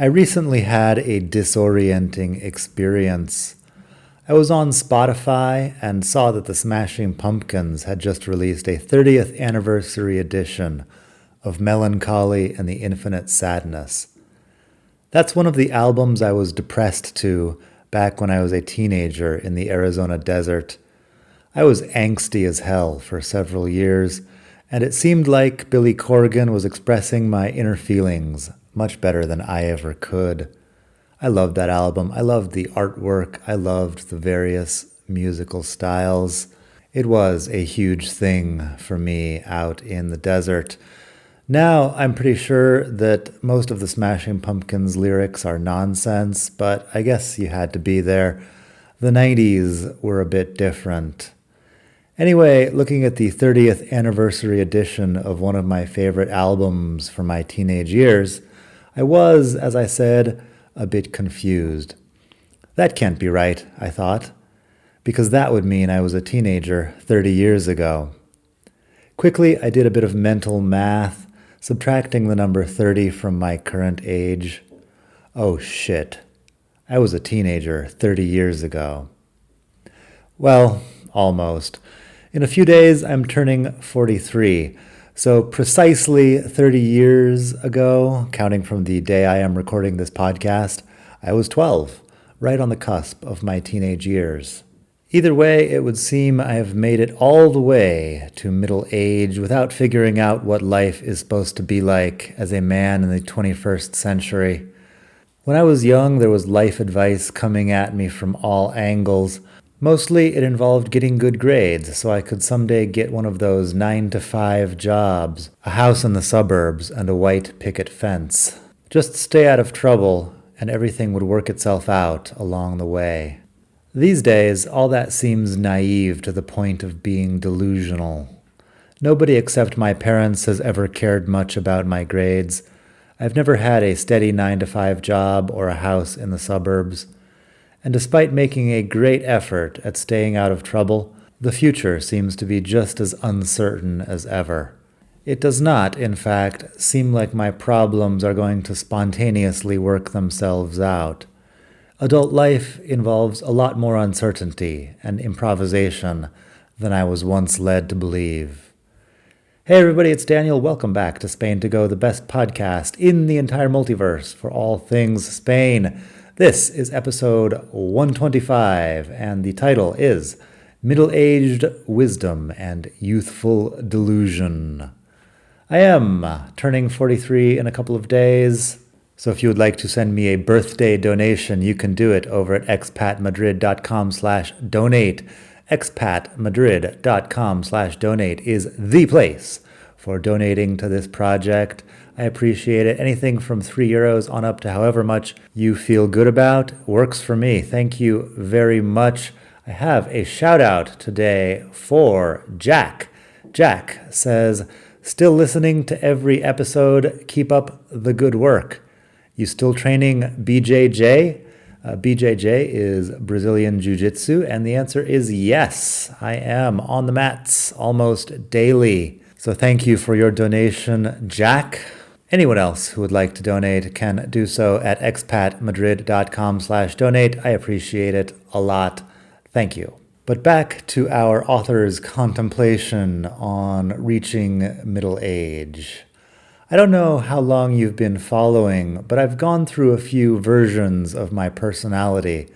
I recently had a disorienting experience. I was on Spotify and saw that the Smashing Pumpkins had just released a 30th anniversary edition of Melancholy and the Infinite Sadness. That's one of the albums I was depressed to back when I was a teenager in the Arizona desert. I was angsty as hell for several years, and it seemed like Billy Corgan was expressing my inner feelings much better than I ever could. I loved that album. I loved the artwork. I loved the various musical styles. It was a huge thing for me out in the desert. Now, I'm pretty sure that most of the Smashing Pumpkins lyrics are nonsense, but I guess you had to be there. The 90s were a bit different. Anyway, looking at the 30th anniversary edition of one of my favorite albums from my teenage years, I was, as I said, a bit confused. That can't be right, I thought, because that would mean I was a teenager 30 years ago. Quickly, I did a bit of mental math, subtracting the number 30 from my current age. Oh shit, I was a teenager 30 years ago. Well, almost. In a few days, I'm turning 43. So precisely 30 years ago, counting from the day I am recording this podcast, I was 12, right on the cusp of my teenage years. Either way, it would seem I have made it all the way to middle age without figuring out what life is supposed to be like as a man in the 21st century. When I was young, there was life advice coming at me from all angles. Mostly it involved getting good grades so I could someday get one of those 9-to-5 jobs, a house in the suburbs, and a white picket fence. Just stay out of trouble, and everything would work itself out along the way. These days, all that seems naive to the point of being delusional. Nobody except my parents has ever cared much about my grades. I've never had a steady 9-to-5 job or a house in the suburbs. And despite making a great effort at staying out of trouble, the future seems to be just as uncertain as ever. It does not, in fact, seem like my problems are going to spontaneously work themselves out. Adult life involves a lot more uncertainty and improvisation than I was once led to believe. Hey everybody, it's Daniel. Welcome back to Spain to Go, the best podcast in the entire multiverse for all things Spain. This is episode 125, and the title is Middle-Aged Wisdom and Youthful Delusion. I am turning 43 in a couple of days, so if you would like to send me a birthday donation, you can do it over at expatmadrid.com/donate. expatmadrid.com/donate is the place for donating to this project. I appreciate it. Anything from €3 on up to however much you feel good about works for me. Thank you very much. I have a shout out today for Jack. Jack says, still listening to every episode. Keep up the good work. You still training BJJ? BJJ is Brazilian Jiu-Jitsu, and the answer is yes. I am on the mats almost daily. So thank you for your donation, Jack. Anyone else who would like to donate can do so at expatmadrid.com/donate. I appreciate it a lot. Thank you. But back to our author's contemplation on reaching middle age. I don't know how long you've been following, but I've gone through a few versions of my personality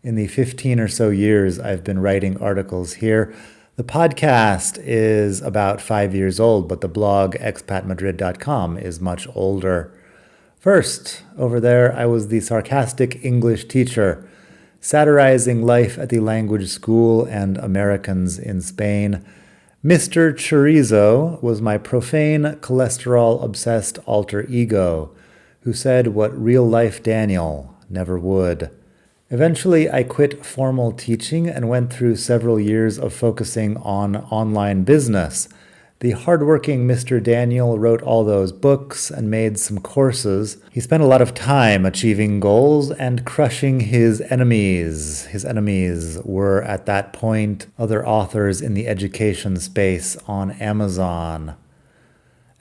in the 15 or so years I've been writing articles here. The podcast is about 5 years old, but the blog expatmadrid.com is much older. First, over there, I was the sarcastic English teacher, satirizing life at the language school and Americans in Spain. Mr. Chorizo was my profane, cholesterol-obsessed alter ego, who said what real-life Daniel never would. Eventually, I quit formal teaching and went through several years of focusing on online business. The hardworking Mr. Daniel wrote all those books and made some courses. He spent a lot of time achieving goals and crushing his enemies. His enemies were, at that point, other authors in the education space on Amazon.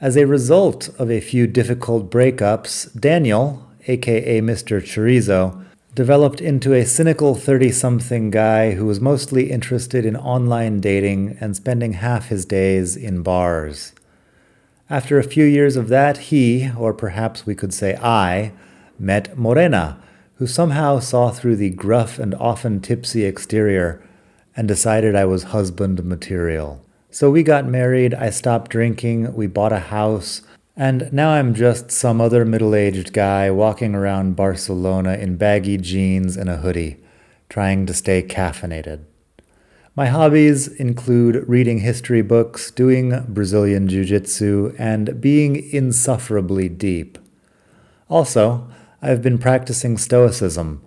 As a result of a few difficult breakups, Daniel, aka Mr. Chorizo, developed into a cynical 30-something guy who was mostly interested in online dating and spending half his days in bars. After a few years of that, he, or perhaps we could say I, met Morena, who somehow saw through the gruff and often tipsy exterior and decided I was husband material. So we got married, I stopped drinking, we bought a house, and now I'm just some other middle-aged guy walking around Barcelona in baggy jeans and a hoodie, trying to stay caffeinated. My hobbies include reading history books, doing Brazilian jiu-jitsu, and being insufferably deep. Also, I've been practicing stoicism,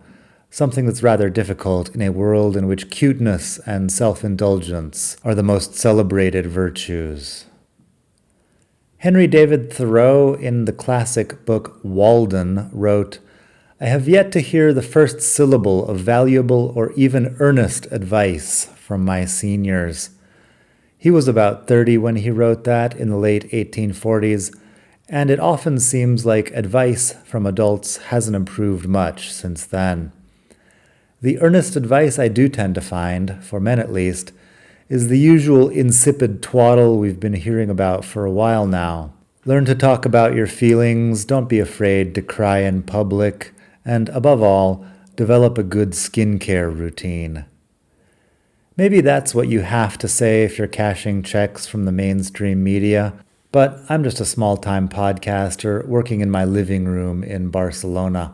something that's rather difficult in a world in which cuteness and self-indulgence are the most celebrated virtues. Henry David Thoreau, in the classic book Walden, wrote, "I have yet to hear the first syllable of valuable or even earnest advice from my seniors." He was about 30 when he wrote that in the late 1840s, and it often seems like advice from adults hasn't improved much since then. The earnest advice I do tend to find, for men at least, is the usual insipid twaddle we've been hearing about for a while now. Learn to talk about your feelings, don't be afraid to cry in public, and above all, develop a good skincare routine. Maybe that's what you have to say if you're cashing checks from the mainstream media, but I'm just a small-time podcaster working in my living room in Barcelona.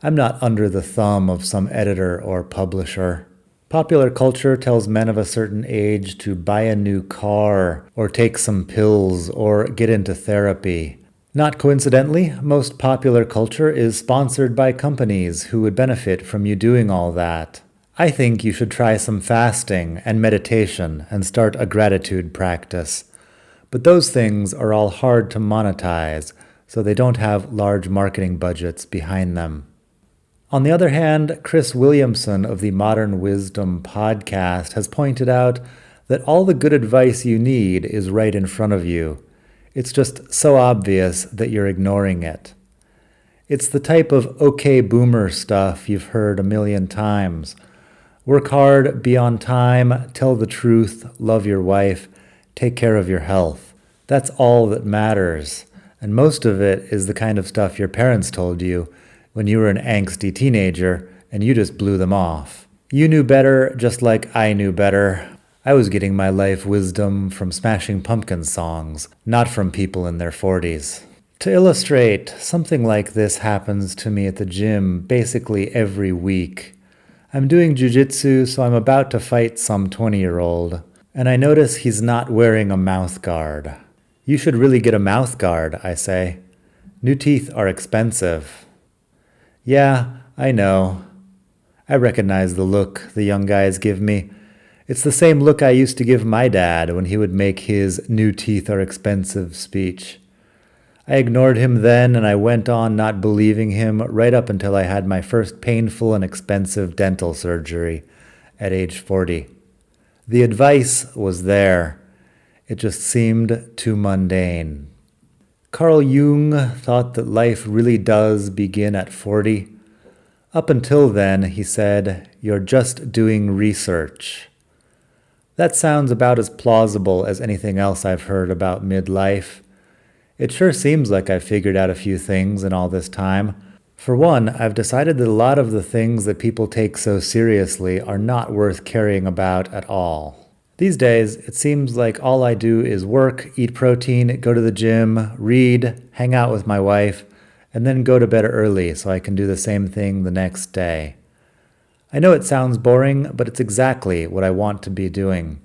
I'm not under the thumb of some editor or publisher. Popular culture tells men of a certain age to buy a new car, or take some pills, or get into therapy. Not coincidentally, most popular culture is sponsored by companies who would benefit from you doing all that. I think you should try some fasting and meditation and start a gratitude practice. But those things are all hard to monetize, so they don't have large marketing budgets behind them. On the other hand, Chris Williamson of the Modern Wisdom podcast has pointed out that all the good advice you need is right in front of you. It's just so obvious that you're ignoring it. It's the type of okay boomer stuff you've heard a million times. Work hard, be on time, tell the truth, love your wife, take care of your health. That's all that matters. And most of it is the kind of stuff your parents told you when you were an angsty teenager and you just blew them off. You knew better just like I knew better. I was getting my life wisdom from Smashing Pumpkins songs, not from people in their 40s. To illustrate, something like this happens to me at the gym basically every week. I'm doing jiu-jitsu, so I'm about to fight some 20-year-old, and I notice he's not wearing a mouth guard. You should really get a mouth guard, I say. New teeth are expensive. Yeah, I know. I recognize the look the young guys give me. It's the same look I used to give my dad when he would make his "new teeth are expensive" speech. I ignored him then, and I went on not believing him right up until I had my first painful and expensive dental surgery at age 40. The advice was there. It just seemed too mundane. Carl Jung thought that life really does begin at 40. Up until then, he said, you're just doing research. That sounds about as plausible as anything else I've heard about midlife. It sure seems like I've figured out a few things in all this time. For one, I've decided that a lot of the things that people take so seriously are not worth caring about at all. These days, it seems like all I do is work, eat protein, go to the gym, read, hang out with my wife, and then go to bed early so I can do the same thing the next day. I know it sounds boring, but it's exactly what I want to be doing.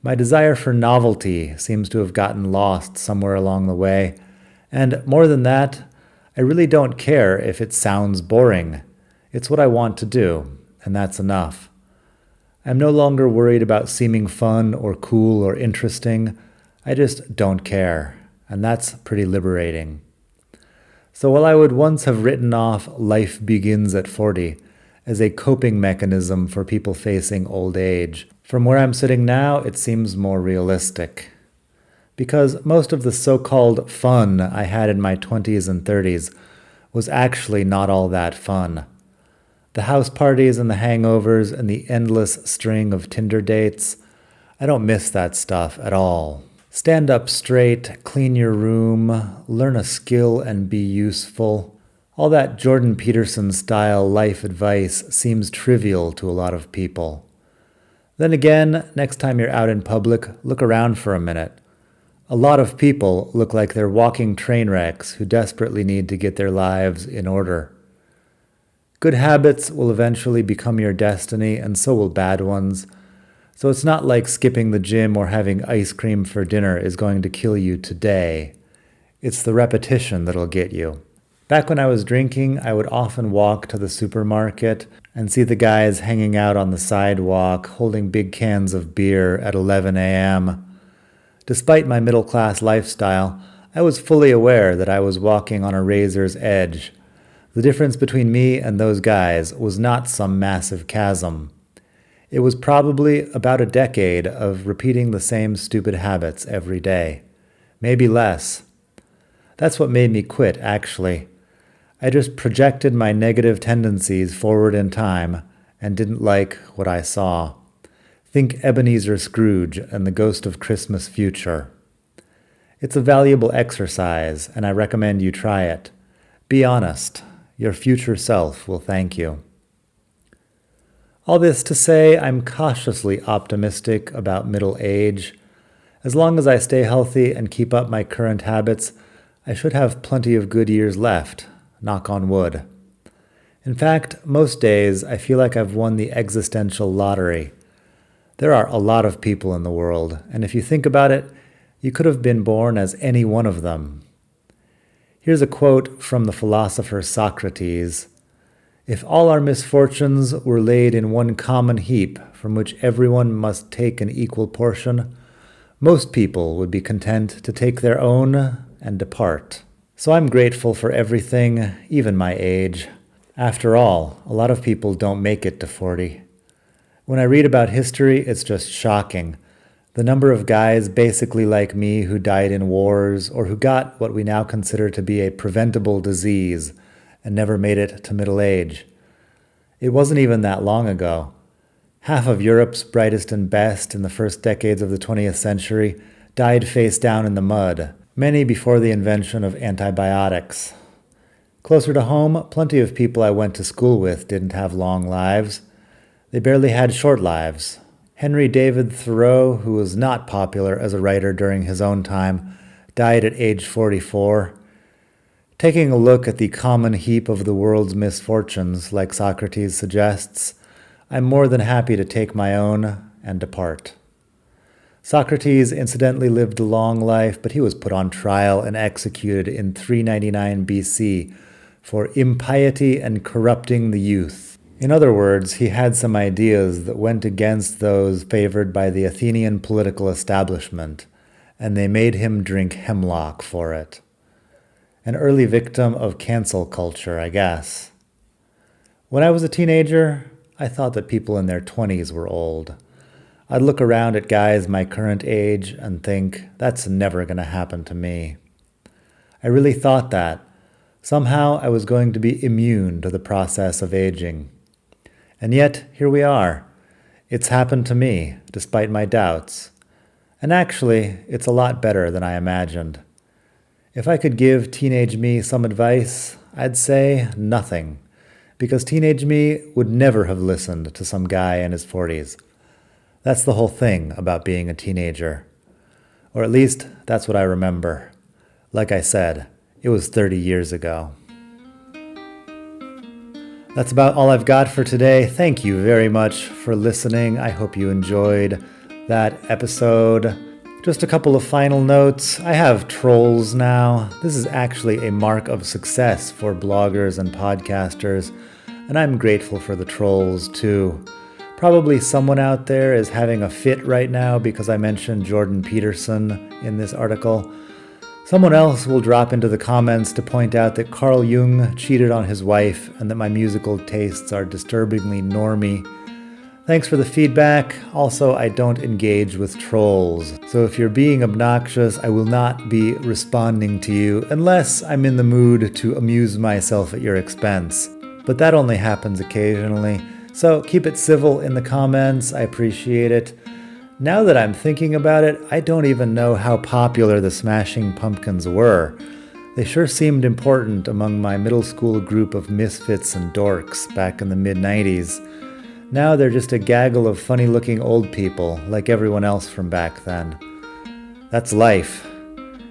My desire for novelty seems to have gotten lost somewhere along the way, and more than that, I really don't care if it sounds boring. It's what I want to do, and that's enough. I'm no longer worried about seeming fun or cool or interesting. I just don't care, and that's pretty liberating. So while I would once have written off life begins at 40 as a coping mechanism for people facing old age, from where I'm sitting now, it seems more realistic. Because most of the so-called fun I had in my 20s and 30s was actually not all that fun. The house parties and the hangovers and the endless string of Tinder dates, I don't miss that stuff at all. Stand up straight, clean your room, learn a skill and be useful. All that Jordan Peterson-style life advice seems trivial to a lot of people. Then again, next time you're out in public, look around for a minute. A lot of people look like they're walking train wrecks who desperately need to get their lives in order. Good habits will eventually become your destiny, and so will bad ones. So it's not like skipping the gym or having ice cream for dinner is going to kill you today. It's the repetition that'll get you. Back when I was drinking, I would often walk to the supermarket and see the guys hanging out on the sidewalk holding big cans of beer at 11 a.m. Despite my middle-class lifestyle, I was fully aware that I was walking on a razor's edge. The difference between me and those guys was not some massive chasm. It was probably about a decade of repeating the same stupid habits every day. Maybe less. That's what made me quit, actually. I just projected my negative tendencies forward in time and didn't like what I saw. Think Ebenezer Scrooge and the Ghost of Christmas Future. It's a valuable exercise, and I recommend you try it. Be honest. Your future self will thank you. All this to say, I'm cautiously optimistic about middle age. As long as I stay healthy and keep up my current habits, I should have plenty of good years left. Knock on wood. In fact, most days I feel like I've won the existential lottery. There are a lot of people in the world, and if you think about it, you could have been born as any one of them. Here's a quote from the philosopher Socrates. If all our misfortunes were laid in one common heap from which everyone must take an equal portion, most people would be content to take their own and depart. So I'm grateful for everything, even my age. After all, a lot of people don't make it to 40. When I read about history, it's just shocking. The number of guys basically like me who died in wars or who got what we now consider to be a preventable disease and never made it to middle age. It wasn't even that long ago. Half of Europe's brightest and best in the first decades of the 20th century died face down in the mud, many before the invention of antibiotics. Closer to home, plenty of people I went to school with didn't have long lives. They barely had short lives. Henry David Thoreau, who was not popular as a writer during his own time, died at age 44. Taking a look at the common heap of the world's misfortunes, like Socrates suggests, I'm more than happy to take my own and depart. Socrates incidentally lived a long life, but he was put on trial and executed in 399 BC for impiety and corrupting the youth. In other words, he had some ideas that went against those favored by the Athenian political establishment, and they made him drink hemlock for it. An early victim of cancel culture, I guess. When I was a teenager, I thought that people in their 20s were old. I'd look around at guys my current age and think, that's never going to happen to me. I really thought that. Somehow I was going to be immune to the process of aging. And yet, here we are. It's happened to me, despite my doubts. And actually, it's a lot better than I imagined. If I could give teenage me some advice, I'd say nothing, because teenage me would never have listened to some guy in his 40s. That's the whole thing about being a teenager. Or at least, that's what I remember. Like I said, it was 30 years ago. That's about all I've got for today. Thank you very much for listening. I hope you enjoyed that episode. Just a couple of final notes. I have trolls now. This is actually a mark of success for bloggers and podcasters, and I'm grateful for the trolls too. Probably someone out there is having a fit right now because I mentioned Jordan Peterson in this article. Someone else will drop into the comments to point out that Carl Jung cheated on his wife and that my musical tastes are disturbingly normie. Thanks for the feedback. Also, I don't engage with trolls. So if you're being obnoxious, I will not be responding to you unless I'm in the mood to amuse myself at your expense. But that only happens occasionally. So keep it civil in the comments. I appreciate it. Now that I'm thinking about it, I don't even know how popular the Smashing Pumpkins were. They sure seemed important among my middle school group of misfits and dorks back in the mid-90s. Now they're just a gaggle of funny-looking old people, like everyone else from back then. That's life.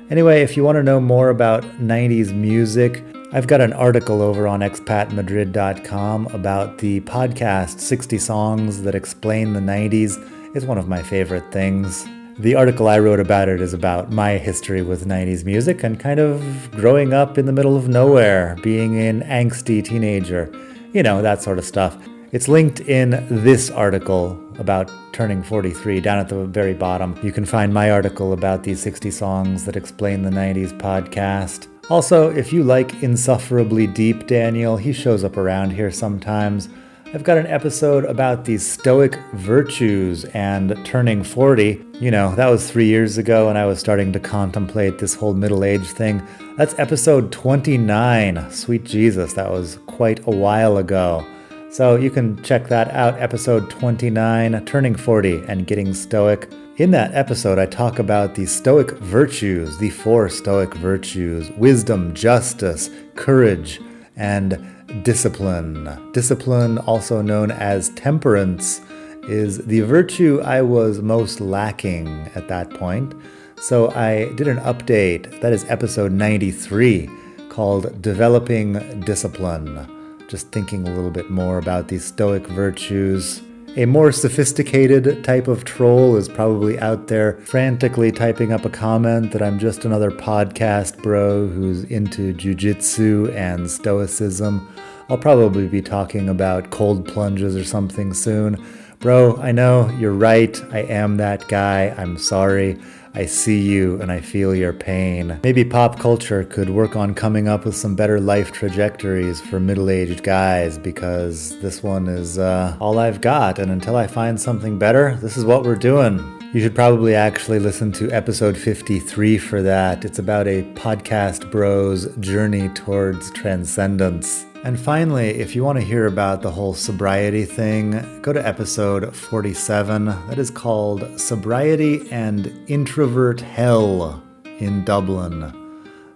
Anyway, if you want to know more about 90s music, I've got an article over on expatmadrid.com about the podcast 60 Songs That Explain the 90s. It's one of my favorite things. The article I wrote about it is about my history with 90s music and kind of growing up in the middle of nowhere, being an angsty teenager, that sort of stuff. It's linked in this article about turning 43 down at the very bottom. You can find my article about these 60 songs that explain the 90s podcast. Also, if you like Insufferably Deep Daniel, he shows up around here sometimes. I've got an episode about these stoic virtues and turning 40. That was 3 years ago, and I was starting to contemplate this whole middle age thing. That's episode 29. Sweet Jesus, that was quite a while ago. So you can check that out, episode 29, Turning 40 and Getting Stoic. In that episode, I talk about the stoic virtues, the 4 stoic virtues: wisdom, justice, courage, and discipline. Discipline, also known as temperance, is the virtue I was most lacking at that point. So I did an update, that is episode 93, called Developing Discipline. Just thinking a little bit more about these stoic virtues. A more sophisticated type of troll is probably out there frantically typing up a comment that I'm just another podcast bro who's into jujitsu and stoicism. I'll probably be talking about cold plunges or something soon. Bro, I know, you're right. I am that guy. I'm sorry. I see you and I feel your pain. Maybe pop culture could work on coming up with some better life trajectories for middle-aged guys, because this one is all I've got, and until I find something better, this is what we're doing. You should probably actually listen to episode 53 for that. It's about a podcast bro's journey towards transcendence. And finally, if you want to hear about the whole sobriety thing, go to episode 47. That is called Sobriety and Introvert Hell in Dublin.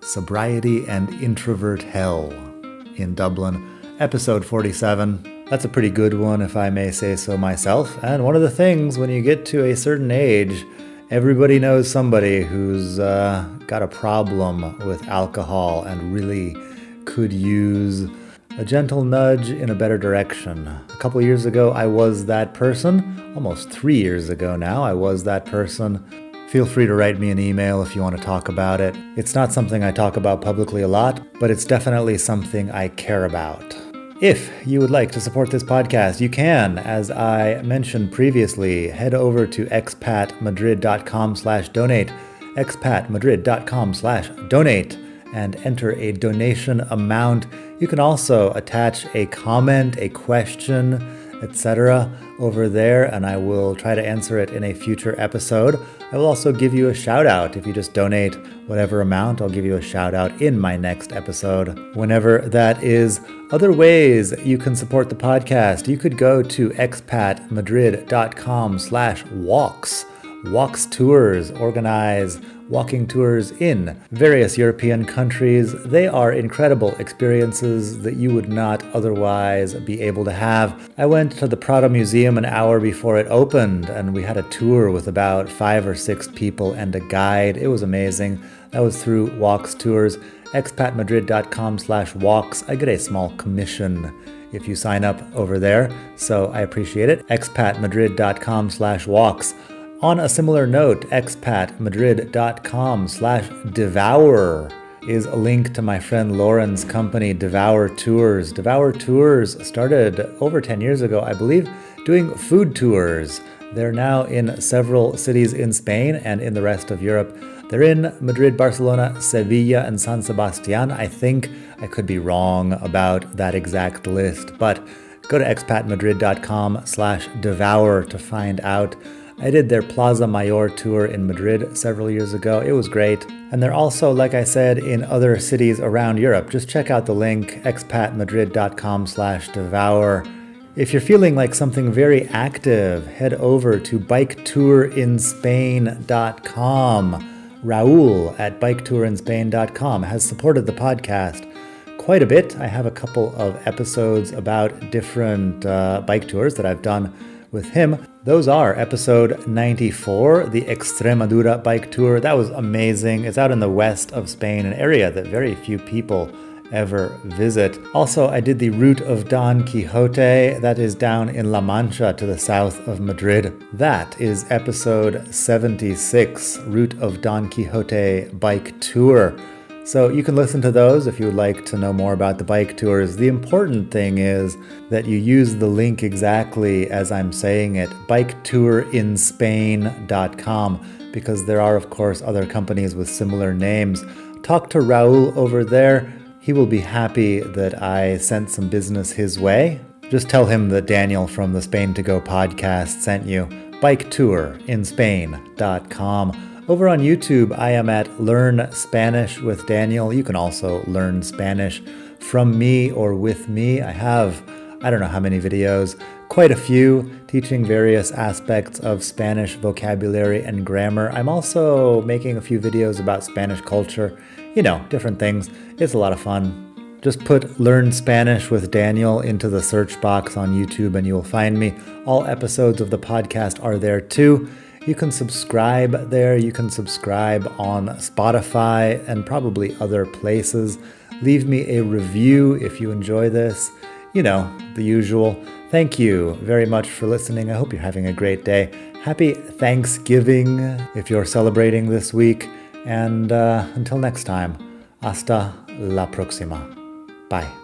Sobriety and Introvert Hell in Dublin. Episode 47. That's a pretty good one, if I may say so myself. And one of the things, when you get to a certain age, everybody knows somebody who's got a problem with alcohol and really could use a gentle nudge in a better direction. A couple years ago, I was that person. Almost 3 years ago now, I was that person. Feel free to write me an email if you want to talk about it. It's not something I talk about publicly a lot, but it's definitely something I care about. If you would like to support this podcast, you can. As I mentioned previously, head over to expatmadrid.com/donate, expatmadrid.com/donate, and enter a donation amount. You can also attach a comment, a question, etc. over there, and I will try to answer it in a future episode. I will also give you a shout out. If you just donate whatever amount, I'll give you a shout out in my next episode, whenever that is. Other ways you can support the podcast: you could go to expatmadrid.com/walks. Walks tours organize walking tours in various European countries. They are incredible experiences that you would not otherwise be able to have. I went to the Prado Museum an hour before it opened, and we had a tour with about 5 or 6 people and a guide. It was amazing. That was through Walks Tours. expatmadrid.com/walks. I get a small commission if you sign up over there, so I appreciate it. expatmadrid.com/walks. On a similar note, expatmadrid.com/devour is a link to my friend Lauren's company, Devour Tours. Devour Tours started over 10 years ago, I believe, doing food tours. They're now in several cities in Spain and in the rest of Europe. They're in Madrid, Barcelona, Sevilla, and San Sebastián. I think I could be wrong about that exact list, but Go to expatmadrid.com/devour to find out. I did their Plaza Mayor tour in Madrid several years ago. It was great. And they're also, like I said, in other cities around Europe. Just check out the link, expatmadrid.com/devour. If you're feeling like something very active, head over to biketourinspain.com. Raul at biketourinspain.com has supported the podcast quite a bit. I have a couple of episodes about different bike tours that I've done with him. Those are episode 94, the Extremadura bike tour. That was amazing. It's out in the west of Spain, an area that very few people ever visit. Also, I did the Route of Don Quixote. That is down in La Mancha to the south of Madrid. That is episode 76, Route of Don Quixote bike tour. So you can listen to those if you would like to know more about the bike tours. The important thing is that you use the link exactly as I'm saying it, biketourinspain.com, because there are, of course, other companies with similar names. Talk to Raul over there. He will be happy that I sent some business his way. Just tell him that Daniel from the Spain to Go podcast sent you. biketourinspain.com. Over on YouTube, I am at Learn Spanish with Daniel. You can also learn Spanish from me or with me. I have, I don't know how many videos, quite a few, teaching various aspects of Spanish vocabulary and grammar. I'm also making a few videos about Spanish culture, different things. It's a lot of fun. Just put Learn Spanish with Daniel into the search box on YouTube and you will find me. All episodes of the podcast are there too. You can subscribe there. You can subscribe on Spotify and probably other places. Leave me a review if you enjoy this. The usual. Thank you very much for listening. I hope you're having a great day. Happy Thanksgiving if you're celebrating this week. And until next time, hasta la próxima. Bye.